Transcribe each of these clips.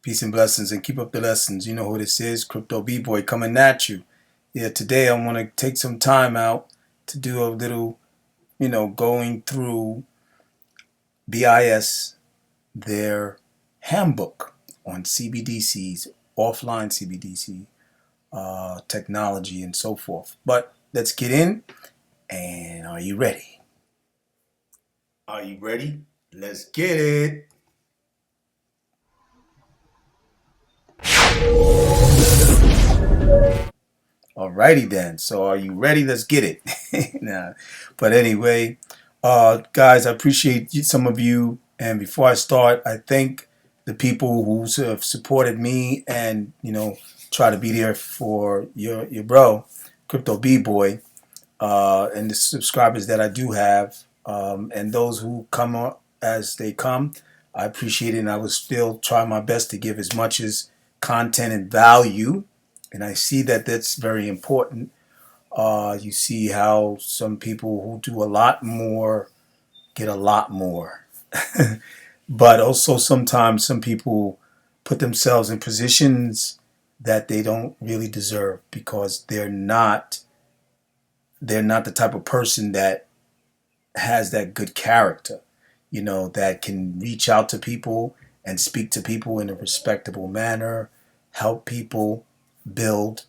Peace and blessings, and keep up the lessons. You know who this is, Crypto B-Boy coming at you. Yeah, today I want to take some time out to do a little, going through BIS, their handbook on CBDCs, offline CBDC technology, and so forth. But let's get in, and are you ready? Are you ready? Let's get it. Alrighty then. So are you ready? Let's get it. Nah. But anyway, guys, I appreciate some of you. And before I start, I thank the people who have supported me and try to be there for your bro, Crypto B Boy, and the subscribers that I do have, and those who come as they come. I appreciate it, and I will still try my best to give as much as content and value, and I see that that's very important. You see how some people who do a lot more get a lot more. But also sometimes some people put themselves in positions that they don't really deserve because they're not the type of person that has that good character, that can reach out to people and speak to people in a respectable manner, help people build,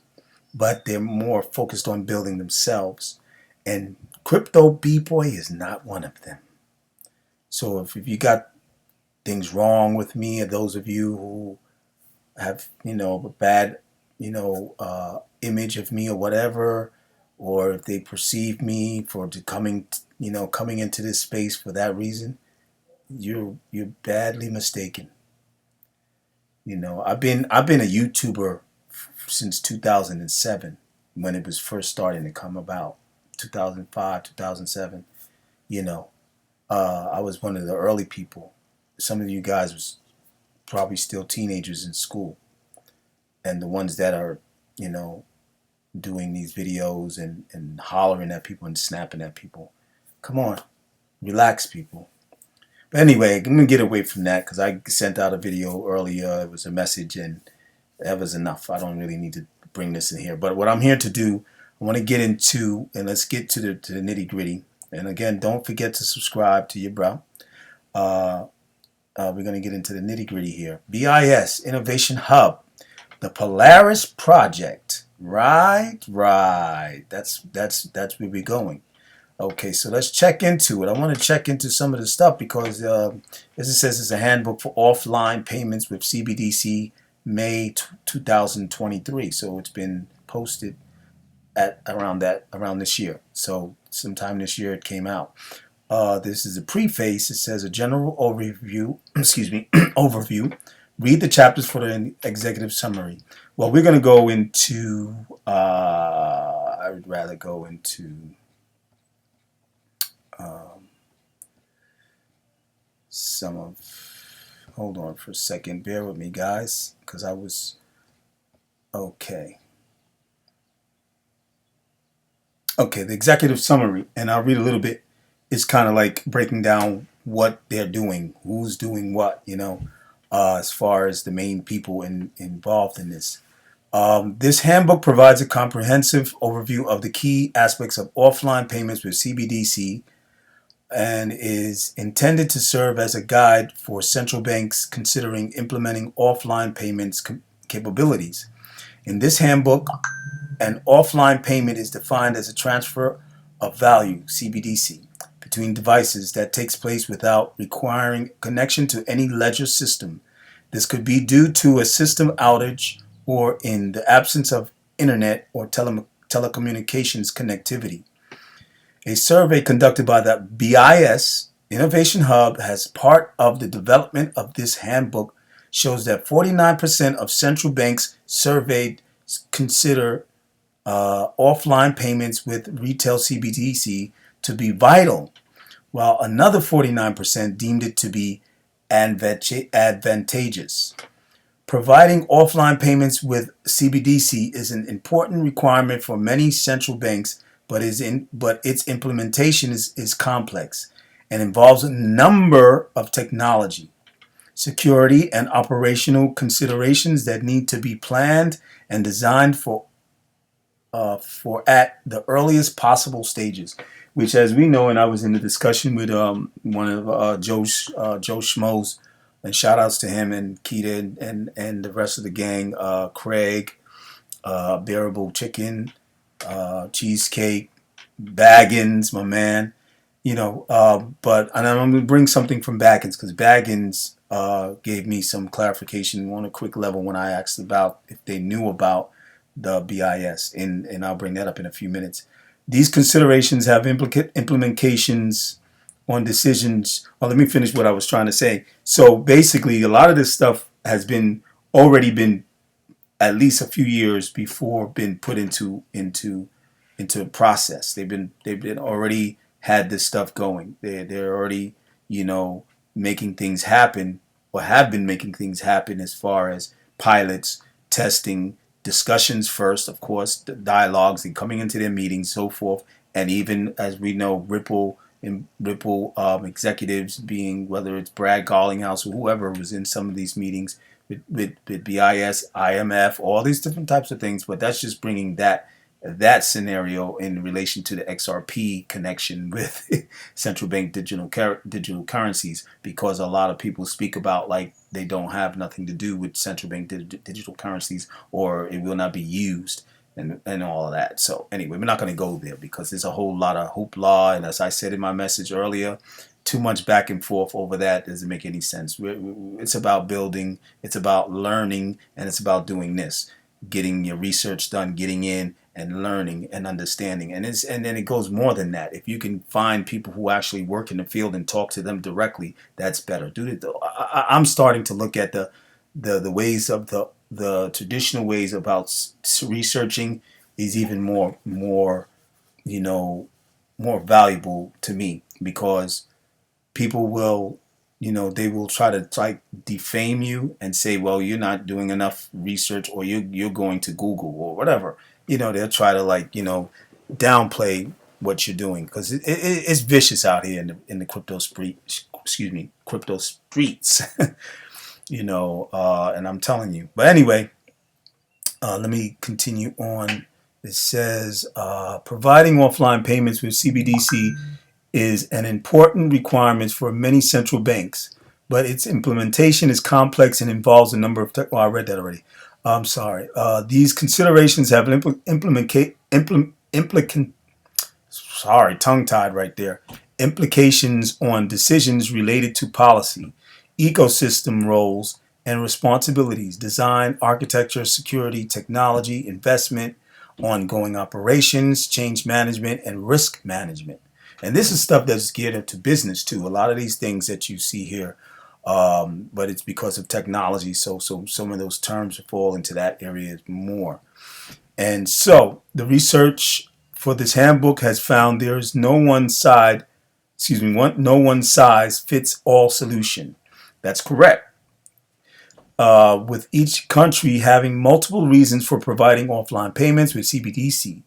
but they're more focused on building themselves. And Crypto B-Boy is not one of them. So if you got things wrong with me, or those of you who have, a bad, image of me or whatever, or if they perceive me coming into this space for that reason, you're badly mistaken. I've been a YouTuber since 2007 when it was first starting to come about, 2005, 2007. I was one of the early people. Some of you guys was probably still teenagers in school, and the ones that are, doing these videos and hollering at people and snapping at people. Come on, relax, people. But anyway, I'm gonna get away from that because I sent out a video earlier. It was a message, and that was enough. I don't really need to bring this in here. But what I'm here to do, I want to get into, and let's get to the nitty gritty. And again, don't forget to subscribe to your bro. We're gonna get into the nitty gritty here. BIS Innovation Hub, the Polaris project. Right. That's where we're going. Okay, so let's check into it. I want to check into some of the stuff because, as it says, it's a handbook for offline payments with CBDC May 2023. So it's been posted at around this year. So sometime this year it came out. This is a preface. It says a general overview. Excuse me, overview. Read the chapters for the executive summary. Well, we're going to go into. I would rather go into. Some of, hold on for a second, bear with me guys, because I was, okay, the executive summary, and I'll read a little bit. It's kind of like breaking down what they're doing, who's doing what, as far as the main people involved in this. This handbook provides a comprehensive overview of the key aspects of offline payments with CBDC, and is intended to serve as a guide for central banks considering implementing offline payments capabilities. In this handbook, an offline payment is defined as a transfer of value, CBDC, between devices that takes place without requiring connection to any ledger system. This could be due to a system outage or in the absence of internet or telecommunications connectivity. A survey conducted by the BIS Innovation Hub as part of the development of this handbook shows that 49% of central banks surveyed consider offline payments with retail CBDC to be vital, while another 49% deemed it to be advantageous. Providing offline payments with CBDC is an important requirement for many central banks, but its implementation is complex and involves a number of technology. security, and operational considerations that need to be planned and designed for at the earliest possible stages. Which, as we know, and I was in a discussion with one of Joe Schmoes, and shout outs to him and Keita and the rest of the gang, Craig, Bearable Chicken, Cheesecake, Baggins, my man. But and I'm going to bring something from Baggins because Baggins gave me some clarification on a quick level when I asked about if they knew about the BIS, and I'll bring that up in a few minutes. These considerations have implications on decisions. Well, let me finish what I was trying to say. So basically, a lot of this stuff has been already been at least a few years before been put into process. They've been already had this stuff going. They're already making things happen, or have been making things happen as far as pilots, testing, discussions first, of course, the dialogues and coming into their meetings, so forth, and even as we know, Ripple executives being, whether it's Brad Garlinghouse or whoever was in some of these meetings with BIS, IMF, all these different types of things. But that's just bringing that scenario in relation to the XRP connection with central bank digital currencies, because a lot of people speak about like they don't have nothing to do with central bank digital currencies, or it will not be used, and all of that. So anyway, we're not going to go there because there's a whole lot of hoopla, and as I said in my message earlier, too much back and forth over that doesn't make any sense. It's about building, it's about learning, and it's about doing this, getting your research done, getting in and learning and understanding. And then it goes more than that. If you can find people who actually work in the field and talk to them directly, that's better. I'm starting to look at the ways of the traditional ways about researching is even more valuable to me, because people will they will try to like defame you and say, well, you're not doing enough research, or you're going to Google or whatever. They'll try to downplay what you're doing, because it's vicious out here in the crypto crypto streets. And I'm telling you. But anyway, let me continue on. It says providing offline payments with CBDC is an important requirement for many central banks, but its implementation is complex and involves a number of I read that already. I'm sorry. These considerations have tongue-tied right there. Implications on decisions related to policy, ecosystem roles and responsibilities, design, architecture, security, technology, investment, ongoing operations, change management, and risk management. And this is stuff that's geared up to business too. A lot of these things that you see here, but it's because of technology. So some of those terms fall into that area more. And so the research for this handbook has found there is no one size fits all solution. That's correct. With each country having multiple reasons for providing offline payments with CBDC,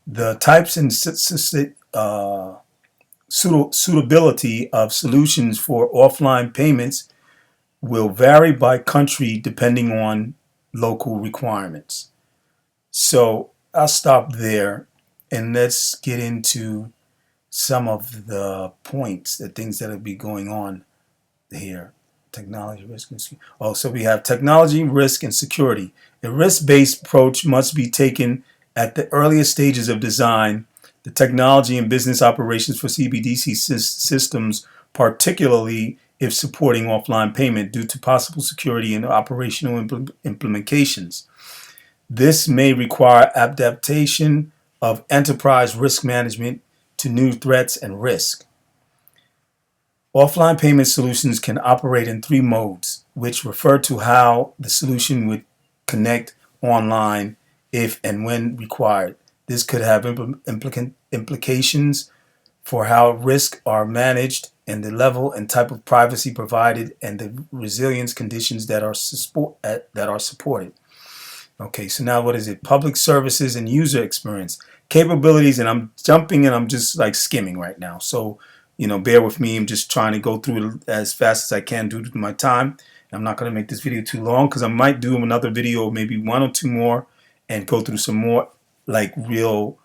the types and suitability of solutions for offline payments will vary by country depending on local requirements. So I'll stop there and let's get into some of the points, the things that will be going on here. Technology, risk, and security. So we have technology, risk, and security. A risk-based approach must be taken at the earliest stages of design. The technology and business operations for CBDC systems, particularly if supporting offline payment, due to possible security and operational implications. This may require adaptation of enterprise risk management to new threats and risk. Offline payment solutions can operate in three modes, which refer to how the solution would connect online if and when required. This could have implications for how risks are managed and the level and type of privacy provided and the resilience conditions that are supported. Okay, so now what is it? Public services and user experience. Capabilities, and I'm jumping and I'm just like skimming right now. So bear with me. I'm just trying to go through it as fast as I can due to my time. I'm not going to make this video too long because I might do another video, maybe one or two more, and go through some more like real,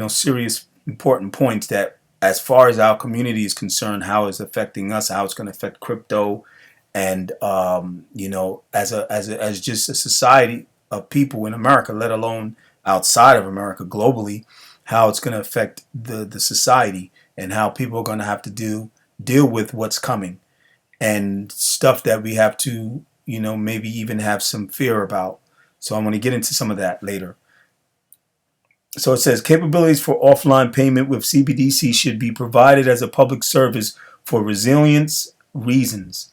serious, important points that, as far as our community is concerned, how it's affecting us, how it's going to affect crypto, and as just a society of people in America, let alone outside of America, globally, how it's going to affect the society and how people are going to have to deal with what's coming and stuff that we have to, maybe even have some fear about. So I'm going to get into some of that later. So it says capabilities for offline payment with CBDC should be provided as a public service for resilience reasons,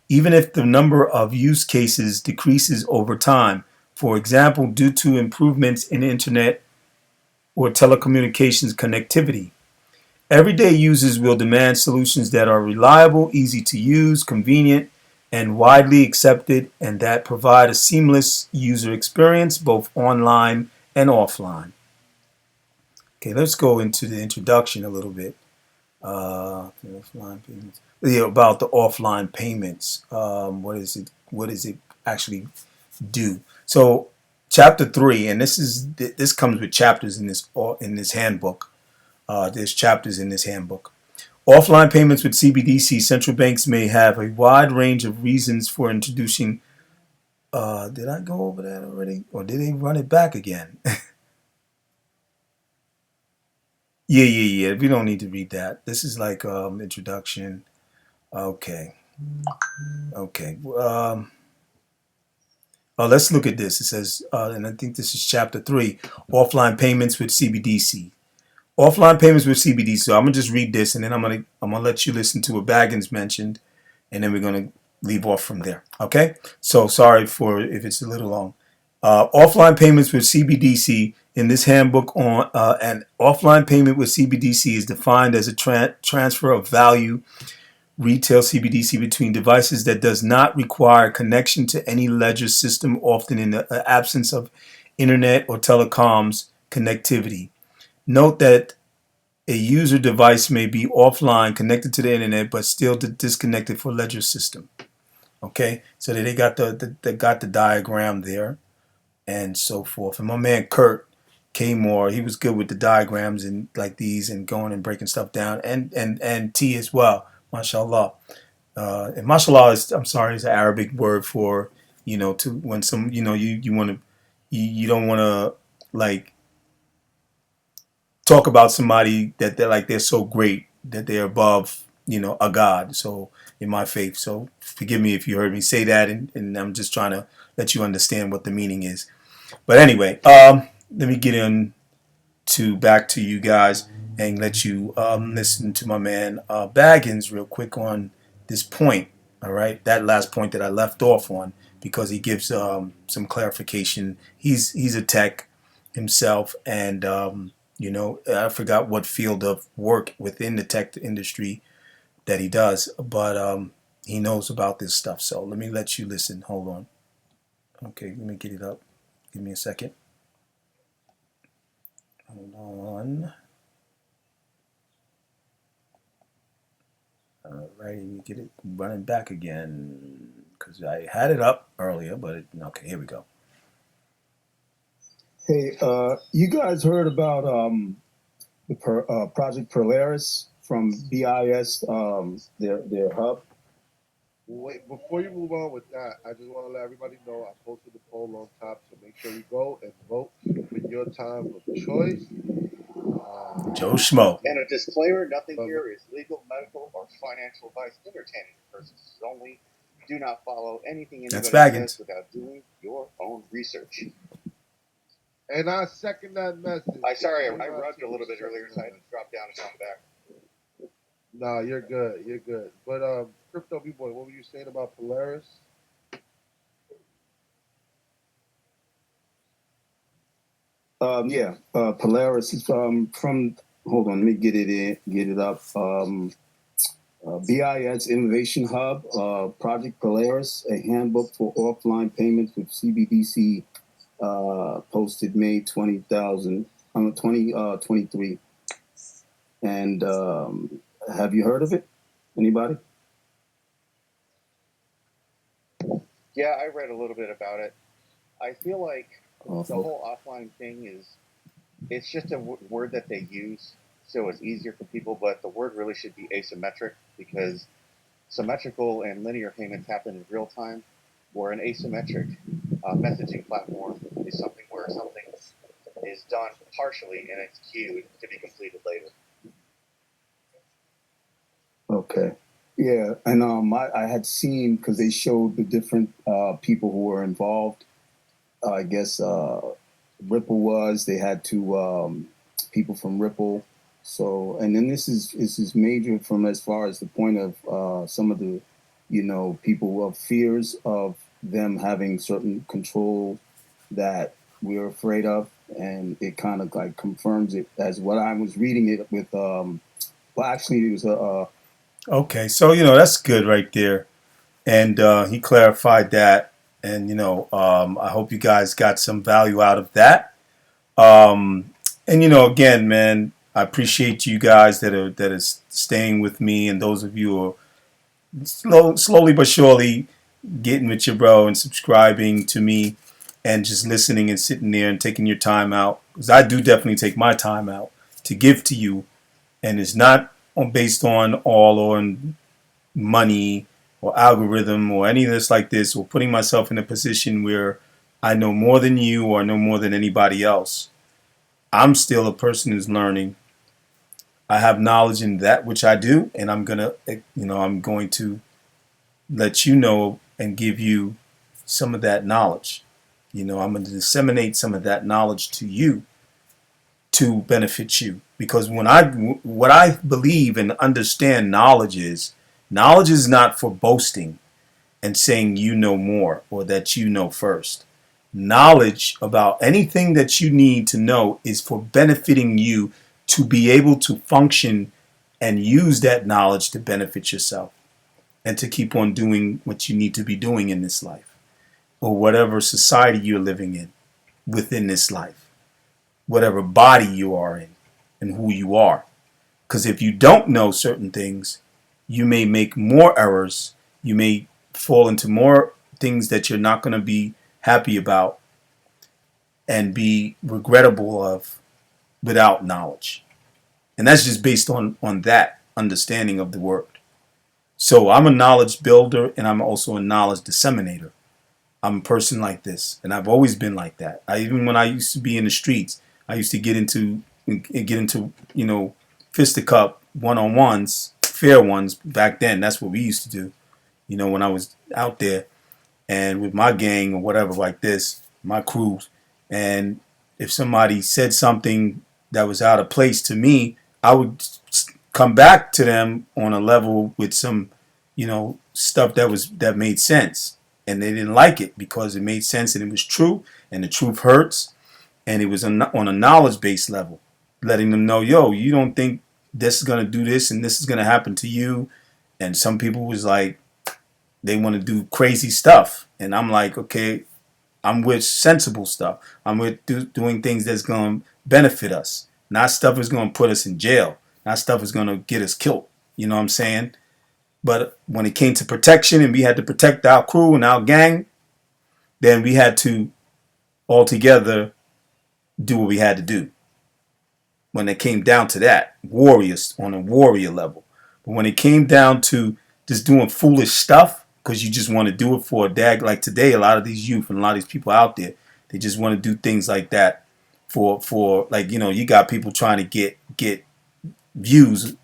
even if the number of use cases decreases over time. For example, due to improvements in internet or telecommunications connectivity. Everyday users will demand solutions that are reliable, easy to use, convenient, and widely accepted, and that provide a seamless user experience both online and offline. Okay, let's go into the introduction a little bit. Offline payments. Yeah, about the offline payments. What is it? What does it actually do? So, chapter 3, and this comes with chapters in this handbook. There's chapters in this handbook. Offline payments with CBDC, central banks may have a wide range of reasons for introducing. Did I go over that already, or did they run it back again? Yeah. We don't need to read that. This is like introduction. Okay. Let's look at this. It says, and I think this is chapter 3, offline payments with CBDC. Offline payments with CBDC. So I'm gonna just read this, and then I'm gonna let you listen to what Baggins mentioned, and then we're gonna leave off from there. Okay. So sorry for if it's a little long. Offline payments with CBDC in this handbook on an offline payment with CBDC is defined as a transfer of value retail CBDC between devices that does not require connection to any ledger system, often in the absence of internet or telecoms connectivity. Note that a user device may be offline, connected to the internet, but still disconnected for ledger system. Okay, so they got the diagram there and so forth. And my man Kurt Kmore, he was good with the diagrams and like these and going and breaking stuff down, and T as well, mashallah. And mashallah is, I'm sorry, is an Arabic word for, to when some, you want to, you don't want to like talk about somebody that they're so great that they're above, a god. So in my faith, so forgive me if you heard me say that, and I'm just trying to let you understand what the meaning is. But anyway, let me get back to you guys and let you listen to my man Baggins real quick on this point. All right, that last point that I left off on, because he gives some clarification. He's a tech himself, and I forgot what field of work within the tech industry that he does, but he knows about this stuff. So let me let you listen. Hold on. Okay, let me get it up. Give me a second. Hold on. Alright, let me get it running back again, because I had it up earlier, but okay, here we go. Hey, you guys heard about the Project Polaris from BIS, their hub? Wait, before you move on with that, I just want to let everybody know I posted the poll on top, so make sure you go and vote for your time of choice. Joe Schmo. And a disclaimer, nothing here is legal, medical, or financial advice. Entertaining purposes only. Do not follow anything anybody says without doing your own research. And I second that message. I rushed a little bit earlier, so I had to drop down and come back. Nah, you're good. You're good. But Crypto B-Boy, what were you saying about Polaris? Polaris is from. Hold on, let me get it up. BIS Innovation Hub, Project Polaris, a handbook for offline payments with CBDC, posted May 2023. And Have you heard of it? Anybody? Yeah, I read a little bit about it. I feel like the Also, whole offline thing is it's just a word that they use so it's easier for people, but the word really should be asymmetric because symmetrical and linear payments happen in real time, where an asymmetric messaging platform is something where something is done partially and it's queued to be completed later. okay. Yeah, and I had seen because they showed the different people who were involved. I guess Ripple was. They had two people from Ripple. So, and then this is major from as far as the point of some of the, people of fears of them having certain control that we're afraid of, and it kind of like confirms it as what I was reading it with. Well, actually, it was a. Okay, so that's good right there, and he clarified that, and I hope you guys got some value out of that. And again, man, I appreciate you guys that is staying with me, and those of you who are slowly but surely getting with your bro and subscribing to me, and just listening and sitting there and taking your time out, because I do definitely take my time out to give to you, and it's not based on all on money or algorithm or any of this like this, or putting myself in a position where I know more than you or I know more than anybody else. I'm still a person who's learning. I have knowledge in that which I do, and I'm going to let you know and give you some of that knowledge. I'm going to disseminate some of that knowledge to you to benefit you. Because what I believe and understand knowledge is not for boasting and saying you know more or that you know first. Knowledge about anything that you need to know is for benefiting you to be able to function and use that knowledge to benefit yourself and to keep on doing what you need to be doing in this life or whatever society you're living in within this life, whatever body you are in and who you are. Because if you don't know certain things, you may make more errors. You may fall into more things that you're not going to be happy about and be regrettable of without knowledge. And that's just based on that understanding of the word. So I'm a knowledge builder and I'm also a knowledge disseminator. I'm a person like this, and I've always been like that. Even when I used to be in the streets, I used to get into fisticuff one-on-ones, fair ones back then. That's what we used to do. When I was out there and with my gang or whatever like this, my crews, and if somebody said something that was out of place to me, I would come back to them on a level with some, stuff that made sense, and they didn't like it because it made sense and it was true, and the truth hurts, and it was on a knowledge based level, letting them know, yo, you don't think this is gonna do this and this is gonna happen to you, and some people was like, they want to do crazy stuff, and I'm like, okay, I'm with sensible stuff. I'm with doing things that's going to benefit us. Not stuff that's going to put us in jail. Not stuff that's going to get us killed. You know what I'm saying? But when it came to protection and we had to protect our crew and our gang, then we had to all together do what we had to do. When it came down to that, warriors on a warrior level. But when it came down to just doing foolish stuff, because you just want to do it for a dag, like today, a lot of these youth and a lot of these people out there, they just want to do things like that for like, you got people trying to get views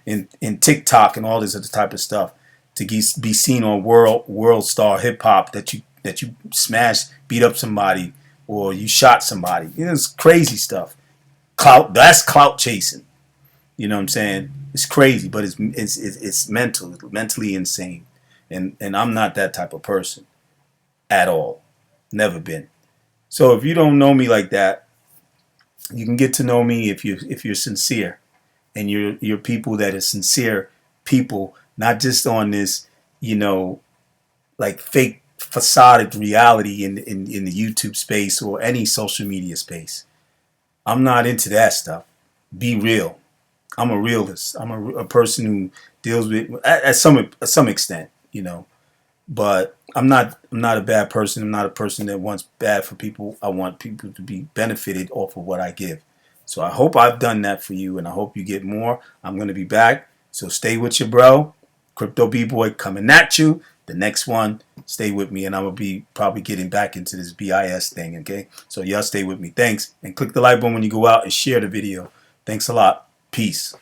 in TikTok and all this other type of stuff to be seen on world star hip hop that you smashed, beat up somebody, or you shot somebody. It's crazy stuff. That's clout chasing. You know what I'm saying? It's crazy, but it's mentally insane, and I'm not that type of person at all. Never been. So if you don't know me like that, you can get to know me if you're sincere, and you're people that are sincere people, not just on this, like fake facade reality in the YouTube space or any social media space. I'm not into that stuff. Be real. I'm a realist. I'm a person who deals with at some extent, you know. But I'm not a bad person. I'm not a person that wants bad for people. I want people to be benefited off of what I give. So I hope I've done that for you, and I hope you get more. I'm gonna be back. So stay with your bro, Crypto B Boy, coming at you. The next one, stay with me, and I'm gonna be probably getting back into this BIS thing. Okay, so y'all stay with me. Thanks, and click the like button when you go out and share the video. Thanks a lot. Peace.